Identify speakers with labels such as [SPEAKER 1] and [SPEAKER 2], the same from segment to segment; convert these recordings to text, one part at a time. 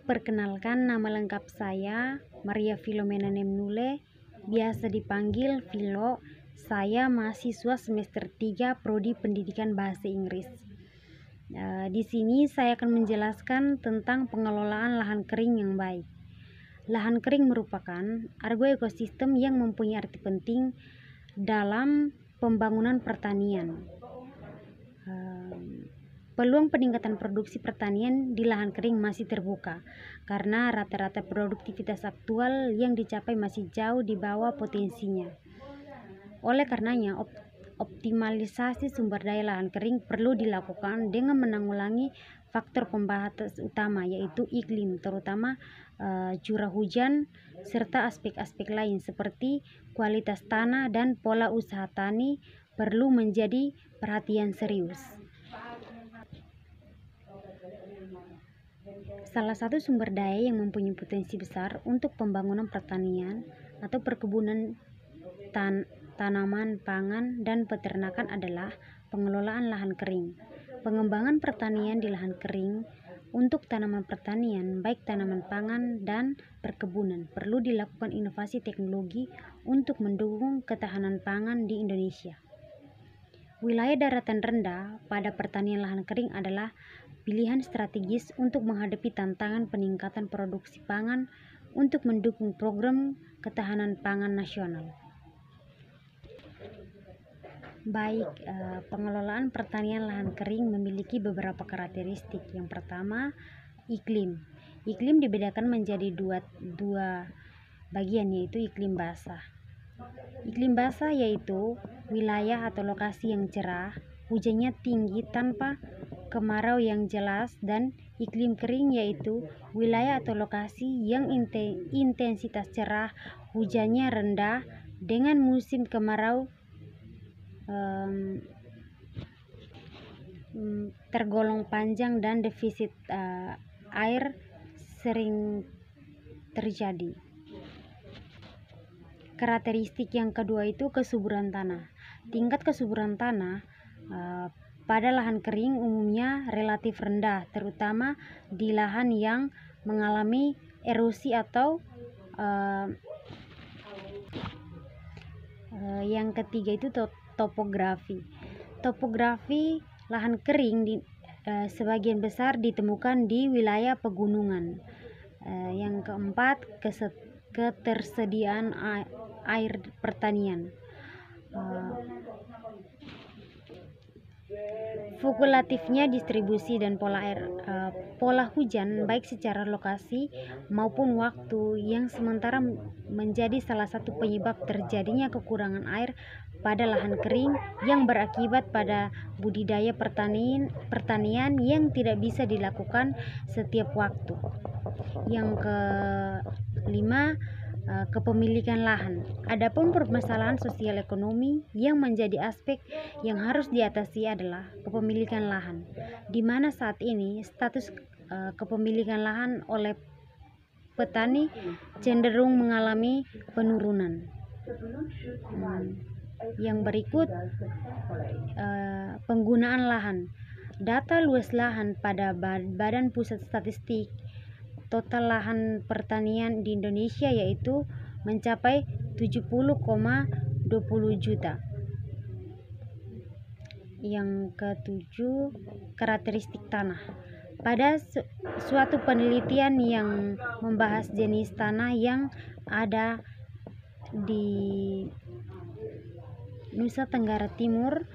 [SPEAKER 1] Perkenalkan, nama lengkap saya Maria Filomena Nemnule, biasa dipanggil Filo. Saya mahasiswa semester 3 Prodi Pendidikan Bahasa Inggris. Di sini saya akan menjelaskan tentang pengelolaan lahan kering yang baik. Lahan kering merupakan agroekosistem yang mempunyai arti penting dalam pembangunan pertanian. Peluang peningkatan produksi pertanian di lahan kering masih terbuka karena rata-rata produktivitas aktual yang dicapai masih jauh di bawah potensinya. Oleh karenanya, optimalisasi sumber daya lahan kering perlu dilakukan dengan menanggulangi faktor pembatas utama, yaitu iklim, terutama curah hujan, serta aspek-aspek lain seperti kualitas tanah dan pola usaha tani perlu menjadi perhatian serius. Salah satu sumber daya yang mempunyai potensi besar untuk pembangunan pertanian atau perkebunan tanaman pangan dan peternakan adalah pengelolaan lahan kering. Pengembangan pertanian di lahan kering untuk tanaman pertanian, baik tanaman pangan dan perkebunan, perlu dilakukan inovasi teknologi untuk mendukung ketahanan pangan di Indonesia. Wilayah daratan rendah pada pertanian lahan kering adalah pilihan strategis untuk menghadapi tantangan peningkatan produksi pangan untuk mendukung program ketahanan pangan nasional. Baik, pengelolaan pertanian lahan kering memiliki beberapa karakteristik. Yang pertama, iklim. Iklim dibedakan menjadi dua bagian, yaitu iklim basah. Iklim basah yaitu wilayah atau lokasi yang cerah, hujannya tinggi tanpa kemarau yang jelas, dan iklim kering yaitu wilayah atau lokasi yang intensitas cerah, hujannya rendah dengan musim kemarau tergolong panjang dan defisit air sering terjadi. Karakteristik yang kedua itu kesuburan tanah. Tingkat kesuburan tanah pada lahan kering umumnya relatif rendah, terutama di lahan yang mengalami erosi atau yang ketiga itu topografi. Topografi lahan kering sebagian besar ditemukan di wilayah pegunungan. Yang keempat, ketersediaan air pertanian. Fluktuatifnya distribusi dan pola hujan baik secara lokasi maupun waktu yang sementara menjadi salah satu penyebab terjadinya kekurangan air pada lahan kering yang berakibat pada budidaya pertanian yang tidak bisa dilakukan setiap waktu. Yang kelima, kepemilikan lahan. Adapun permasalahan sosial ekonomi yang menjadi aspek yang harus diatasi adalah kepemilikan lahan, di mana saat ini status kepemilikan lahan oleh petani cenderung mengalami penurunan. Yang berikut, penggunaan lahan. Data luas lahan pada Badan Pusat Statistik, total lahan pertanian di Indonesia yaitu mencapai 70,20 juta. Yang ketujuh, karakteristik tanah. Pada suatu penelitian yang membahas jenis tanah yang ada di Nusa Tenggara Timur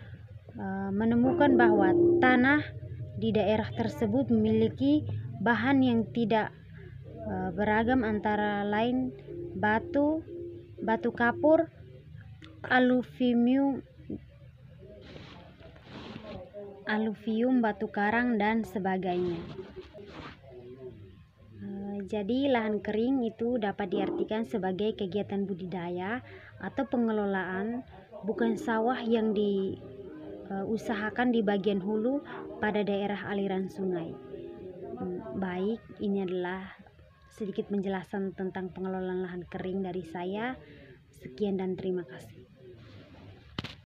[SPEAKER 1] menemukan bahwa tanah di daerah tersebut memiliki bahan yang tidak beragam, antara lain batu kapur, aluvium, batu karang, dan sebagainya. Jadi lahan kering itu dapat diartikan sebagai kegiatan budidaya atau pengelolaan, bukan sawah yang diusahakan di bagian hulu pada daerah aliran sungai. Baik, ini adalah sedikit penjelasan tentang pengelolaan lahan kering dari saya. Sekian dan terima kasih.